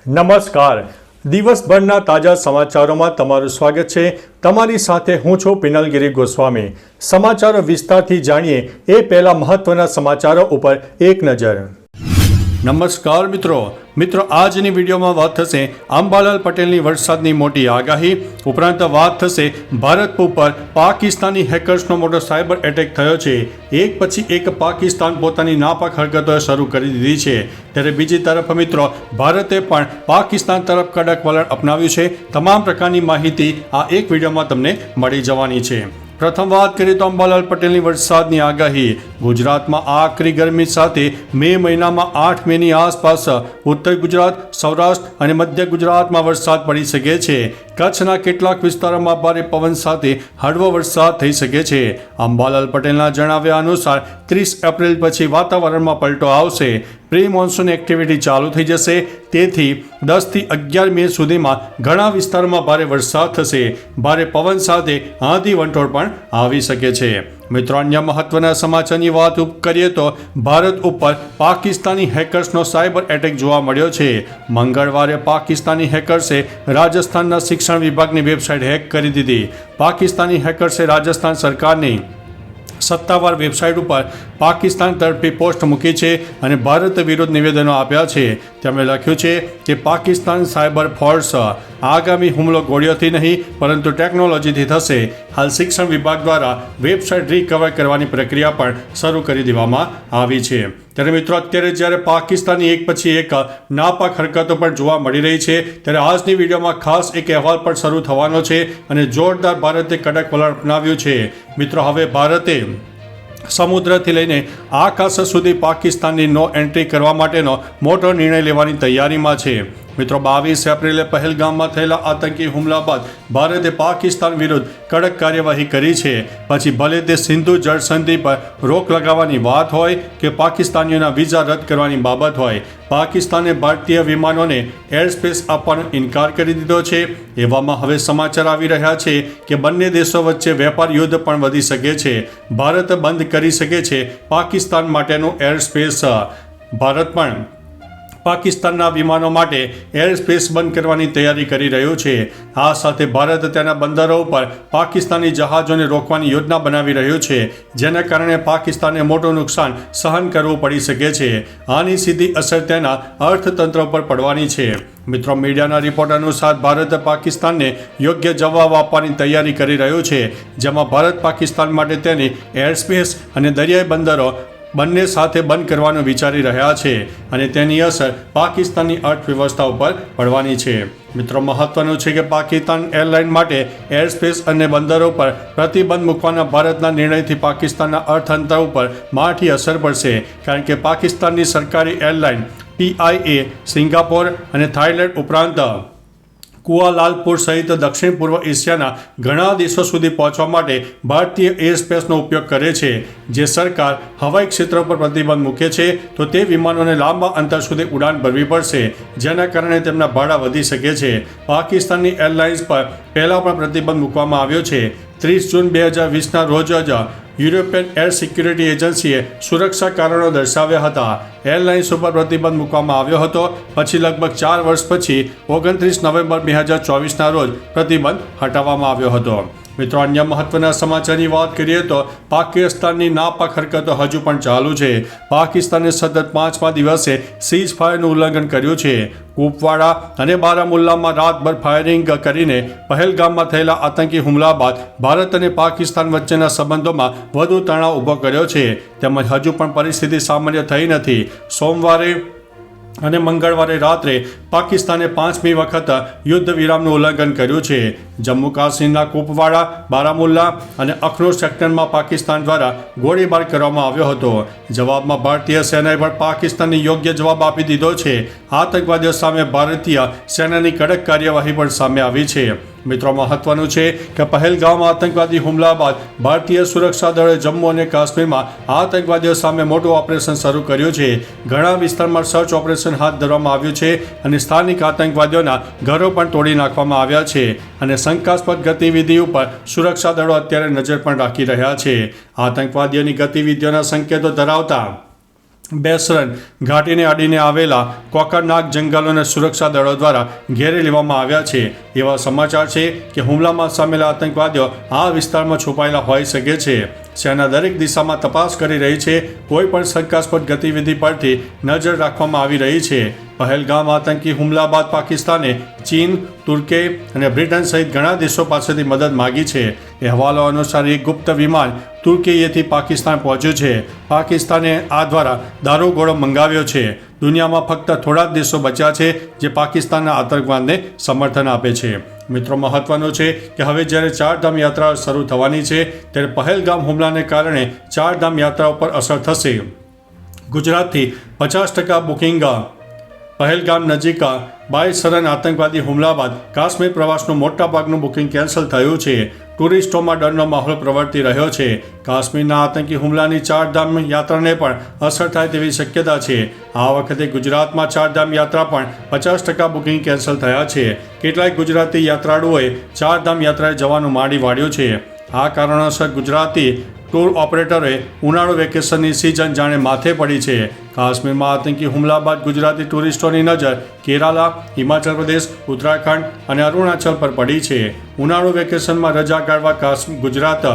નમસ્કાર. દિવસભરના તાજા સમાચારોમાં તમારું સ્વાગત છે. તમારી સાથે હું છું પિનલગીરી ગોસ્વામી. સમાચારો વિસ્તારથી જાણીએ એ પહેલા મહત્વના સમાચારો ઉપર એક નજર. નમસ્કાર મિત્રો, આજની વિડીયોમાં વાત થશે અંબાલાલ પટેલની વરસાદની મોટી આગાહી. ઉપરાંત વાત થશે ભારત ઉપર પાકિસ્તાની હેકર્સનો મોટો સાયબર એટેક થયો છે. એક પછી એક પાકિસ્તાન પોતાની નાપાક હરકતો શરૂ કરી દીધી છે. ત્યારે બીજી તરફ મિત્રો, ભારતે પણ પાકિસ્તાન તરફ કડક વલણ અપનાવ્યું છે. તમામ પ્રકારની માહિતી આ એક વિડીયોમાં તમને મળી જવાની છે. પ્રથમ વાત કરીએ તો અંબાલાલ પટેલની વરસાદની આગાહી. ગુજરાતમાં આકરી ગરમી સાથે મે મહિનામાં 8 મેની આસપાસ ઉત્તર ગુજરાત, સૌરાષ્ટ્ર અને મધ્ય ગુજરાતમાં વરસાદ પડી શકે છે. કચ્છના કેટલાક વિસ્તારોમાં ભારે પવન સાથે હળવો વરસાદ થઈ શકે છે. અંબાલાલ પટેલના જણાવ્યા અનુસાર 30 એપ્રિલ પછી વાતાવરણમાં પલટો આવશે. પ્રી મોન્સૂન એક્ટિવિટી ચાલુ થઈ જશે. તેથી 10 થી 11 મે સુધીમાં ઘણા વિસ્તારોમાં ભારે વરસાદ થશે. ભારે પવન સાથે આંધી વંટોળ પણ આવી શકે છે. મિત્રો, અન્ય મહત્વના સમાચારની વાત કરીએ તો ભારત ઉપર પાકિસ્તાની હેકર્સનો સાયબર એટેક જોવા મળ્યો છે. મંગળવારે પાકિસ્તાની હેકર્સે રાજસ્થાનના શિક્ષણ વિભાગની વેબસાઇટ હેક કરી દીધી. પાકિસ્તાની હેકર્સે રાજસ્થાન સરકારની સત્તાવાર વેબસાઇટ ઉપર પાકિસ્તાન તરફી પોસ્ટ મૂકી છે અને ભારત વિરુદ્ધ નિવેદનો આપ્યા છે. તેમણે લખ્યું છે કે પાકિસ્તાન સાયબર ફોર્સ આગામી હુમલો ગોળીઓથી નહીં પરંતુ ટેકનોલોજીથી થશે. હાલ શિક્ષણ વિભાગ દ્વારા વેબસાઇટ રિકવર કરવાની પ્રક્રિયા પણ શરૂ કરી દેવામાં આવી છે. ત્યારે મિત્રો, અત્યારે જ્યારે પાકિસ્તાની એક પછી એક નાપાક હરકતો પણ જોવા મળી રહી છે, ત્યારે આજની વિડીયોમાં ખાસ એક અહેવાલ પણ શરૂ થવાનો છે અને જોરદાર ભારતે કડક વલણ અપનાવ્યું છે. મિત્રો, હવે ભારતે સમુદ્રથી લઈને આકાશ સુધી પાકિસ્તાનની નો એન્ટ્રી કરવા માટેનો મોટો નિર્ણય લેવાની તૈયારીમાં છે. મિત્રો, 22 એપ્રિલે પહેલગામમાં થયેલા આતંકી હુમલા બાદ ભારતે પાકિસ્તાન વિરુદ્ધ કડક કાર્યવાહી કરી છે. પછી ભલે તે સિંધુ જળ સંધિ પર રોક લગાવવાની વાત હોય કે પાકિસ્તાનીઓના વિઝા રદ કરવાની બાબત હોય, પાકિસ્તાને ભારતીય વિમાનોને એર સ્પેસ આપવાનો ઇનકાર કરી દીધો છે. એવામાં હવે સમાચાર આવી રહ્યા છે કે બંને દેશો વચ્ચે વેપાર યુદ્ધ પણ વધી શકે છે. ભારત બંધ કરી શકે છે પાકિસ્તાન માટેનું એર સ્પેસ. ભારત પણ પાકિસ્તાનના વિમાનો માટે એર સ્પેસ બંધ કરવાની તૈયારી કરી રહ્યું છે. આ સાથે ભારત તેના બંદરો ઉપર પાકિસ્તાની જહાજોને રોકવાની યોજના બનાવી રહ્યું છે, જેના કારણે પાકિસ્તાનને મોટું નુકસાન સહન કરવું પડી શકે છે. આની સીધી અસર તેના અર્થતંત્ર પર પડવાની છે. મિત્રો, મીડિયાના રિપોર્ટ અનુસાર ભારત પાકિસ્તાનને યોગ્ય જવાબ આપવાની તૈયારી કરી રહ્યું છે, જેમાં ભારત પાકિસ્તાન માટે તેની એર સ્પેસ અને દરિયાઈ બંદરો બંને સાથે બંધ કરવાનું વિચારી રહ્યા છે અને તેની અસર પાકિસ્તાનની અર્થવ્યવસ્થા ઉપર પડવાની છે. મિત્રો, મહત્વનું છે કે પાકિસ્તાન એરલાઇન માટે એર સ્પેસ અને બંદરો પર પ્રતિબંધ મૂકવાના ભારતના નિર્ણયથી પાકિસ્તાનના અર્થતંત્ર ઉપર માઠી અસર પડશે, કારણ કે પાકિસ્તાનની સરકારી એરલાઇન PIA સિંગાપોર અને થાઇલેન્ડ ઉપરાંત કુઆલાલપુર સહિત દક્ષિણ પૂર્વ એશિયાના ઘણા દેશો સુધી પહોંચવા માટે ભારતીય એર સ્પેસનો ઉપયોગ કરે છે. જે સરકાર હવાઈ ક્ષેત્ર પર પ્રતિબંધ મૂકે છે તો તે વિમાનોને લાંબા અંતર સુધી ઉડાન ભરવી પડશે, જેના કારણે તેમના ભાડા વધી શકે છે. પાકિસ્તાનની એરલાઇન્સ પર પહેલાં પણ પ્રતિબંધ મૂકવામાં આવ્યો છે. 30 જૂન 2020ના રોજ જ યુરોપિયન એર સિક્યુરિટી એજન્સીએ સુરક્ષા કારણો દર્શાવ્યા હતા. એરલાઇન્સ ઉપર પ્રતિબંધ મૂકવામાં આવ્યો હતો. પછી લગભગ 4 વર્ષ પછી 29 નવેમ્બર 2024ના રોજ પ્રતિબંધ હટાવવામાં આવ્યો હતો. મિત્રો, અન્ય મહત્વના સમાચારની વાત કરીએ તો પાકિસ્તાનની નાપાક હરકતો હજુ પણ ચાલુ છે. પાકિસ્તાને સતત 5મા દિવસે સીઝ ફાયરનું ઉલ્લંઘન કર્યું છે. કુપવાડા અને બારામુલ્લામાં રાતભર ફાયરિંગ કરીને પહેલગામમાં થયેલા આતંકી હુમલા બાદ ભારત અને પાકિસ્તાન વચ્ચેના સંબંધોમાં વધુ તણાવ ઊભો કર્યો છે. તેમજ હજુ પણ પરિસ્થિતિ સામાન્ય થઈ નથી. સોમવારે અને મંગળવારે રાત્રે પાકિસ્તાને 5મી વખત યુદ્ધ વિરામનું ઉલ્લંઘન કર્યું છે. જમ્મુ કાશ્મીરના કુપવાડા, બારામુલ્લા અને અખનૂર સેક્ટરમાં પાકિસ્તાન દ્વારા ગોળીબાર કરવામાં આવ્યો હતો. જવાબમાં ભારતીય સેનાએ પણ પાકિસ્તાનને યોગ્ય જવાબ આપી દીધો છે. આતંકવાદીઓ સામે ભારતીય સેનાની કડક કાર્યવાહી પણ સામે આવી છે. મિત્રો, મહત્વનું છે કે પહેલગામમાં આતંકવાદી હુમલા બાદ ભારતીય સુરક્ષા દળે જમ્મુ અને કાશ્મીરમાં આતંકવાદીઓ સામે મોટું ઓપરેશન શરૂ કર્યું છે. ઘણા વિસ્તારમાં સર્ચ ઓપરેશન હાથ ધરવામાં આવ્યું છે અને સ્થાનિક આતંકવાદીઓના ઘરો પણ તોડી નાખવામાં આવ્યા છે અને શંકાસ્પદ ગતિવિધિ ઉપર સુરક્ષા દળો અત્યારે નજર પણ રાખી રહ્યા છે. આતંકવાદીઓની ગતિવિધિઓના સંકેતો ધરાવતા બેસરન ઘાટીને અડીને આવેલા કોકરનાગ જંગલોને સુરક્ષા દળો દ્વારા ઘેરી લેવામાં આવ્યા છે. એવા સમાચાર છે કે હુમલામાં સામેલા આતંકવાદીઓ આ વિસ્તારમાં છુપાયેલા હોઈ શકે છે. સેના દરેક દિશામાં તપાસ કરી રહી છે. કોઈ પણ શંકાસ્પદ ગતિવિધિ પરથી નજર રાખવામાં આવી રહી છે. પહેલગામ આતંકી હુમલા બાદ પાકિસ્તાને ચીન, તુર્કી અને બ્રિટન સહિત ઘણા દેશો પાસેથી મદદ માગી છે. અહેવાલો અનુસાર એક ગુપ્ત વિમાન તુર્કીએથી પાકિસ્તાન પહોંચ્યું છે. પાકિસ્તાને આ દ્વારા દારૂગોળો મંગાવ્યો છે. દુનિયામાં ફક્ત થોડા જ દેશો બચ્યા છે જે પાકિસ્તાનના આતંકવાદને સમર્થન આપે છે. મિત્રો, મહત્વનું છે કે હવે જ્યારે ચારધામ યાત્રા શરૂ થવાની છે ત્યારે પહેલગામ હુમલાને કારણે ચારધામ યાત્રા ઉપર અસર થશે. ગુજરાતથી 50% બુકિંગ. પહેલગામ નજીક બાયસરન આતંકવાદી હુમલા બાદ કાશ્મીર પ્રવાસનું મોટાભાગનું બુકિંગ કેન્સલ થયું છે. ટુરિસ્ટોમાં ડરનો માહોલ પ્રવર્તી રહ્યો છે. કાશ્મીરના આતંકી હુમલાની ચારધામ યાત્રાને પણ અસર થાય તેવી શક્યતા છે. આ વખતે ગુજરાતમાં ચારધામ યાત્રા પણ 50% બુકિંગ કેન્સલ થયા છે. કેટલાક ગુજરાતી યાત્રાળુઓએ ચારધામ યાત્રાએ જવાનું માંડી વાળ્યું છે. આ કારણોસર ગુજરાતી ટૂર ઓપરેટરોએ ઉનાળુ વેકેશનની સિઝન જાણે માથે પડી છે. કાશ્મીરમાં આતંકી હુમલા બાદ ગુજરાતી ટુરિસ્ટોની નજર કેરાલા, હિમાચલ પ્રદેશ, ઉત્તરાખંડ અને અરુણાચલ પર પડી છે. ઉનાળુ વેકેશનમાં રજા કાઢવા ગુજરાત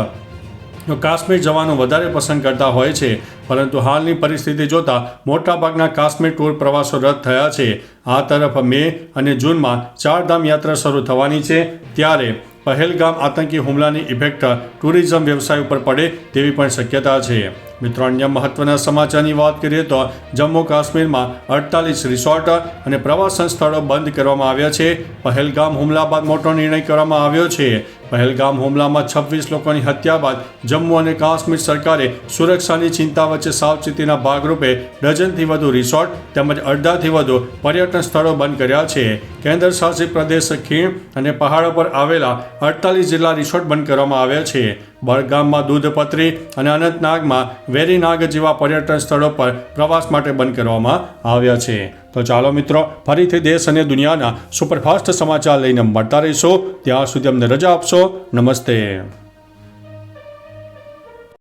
કાશ્મીર જવાનું વધારે પસંદ કરતા હોય છે. પરંતુ હાલની પરિસ્થિતિ જોતાં મોટાભાગના કાશ્મીર ટૂર પ્રવાસો રદ થયા છે. આ તરફ મે અને જૂનમાં ચારધામ યાત્રા શરૂ થવાની છે ત્યારે પહેલગામ આતંકી હુમલાની ઇફેક્ટ ટુરિઝમ વ્યવસાય ઉપર પડે તેવી પણ શક્યતા છે. મિત્રો, અન્ય મહત્વના સમાચારની વાત કરીએ તો જમ્મુ કાશ્મીરમાં 48 રિસોર્ટ અને પ્રવાસન સ્થળો બંધ કરવામાં આવ્યા છે. પહેલગામ હુમલા બાદ મોટો નિર્ણય કરવામાં આવ્યો છે. પહેલગામ હુમલામાં 26 લોકોની હત્યા બાદ જમ્મુ અને કાશ્મીર સરકારે સુરક્ષાની ચિંતા વચ્ચે સાવચેતીના ભાગરૂપે ડઝનથી વધુ રિસોર્ટ તેમજ અડધાથી વધુ પર્યટન સ્થળો બંધ કર્યા છે. કેન્દ્ર શાસિત પ્રદેશ ખીણ અને પહાડો પર આવેલા 48 જેટલા રિસોર્ટ બંધ કરવામાં આવ્યા છે. બડગામમાં દૂધપત્રી અને અનંતનાગમાં વેરીનાગ જેવા પર્યટન સ્થળો પર પ્રવાસ માટે બંધ કરવામાં આવ્યા છે. તો ચાલો મિત્રો, ફરીથી દેશ અને દુનિયાના સુપરફાસ્ટ સમાચાર લઈને મળતા રહીશું. ત્યાં સુધી અમને રજા આપશો. નમસ્તે.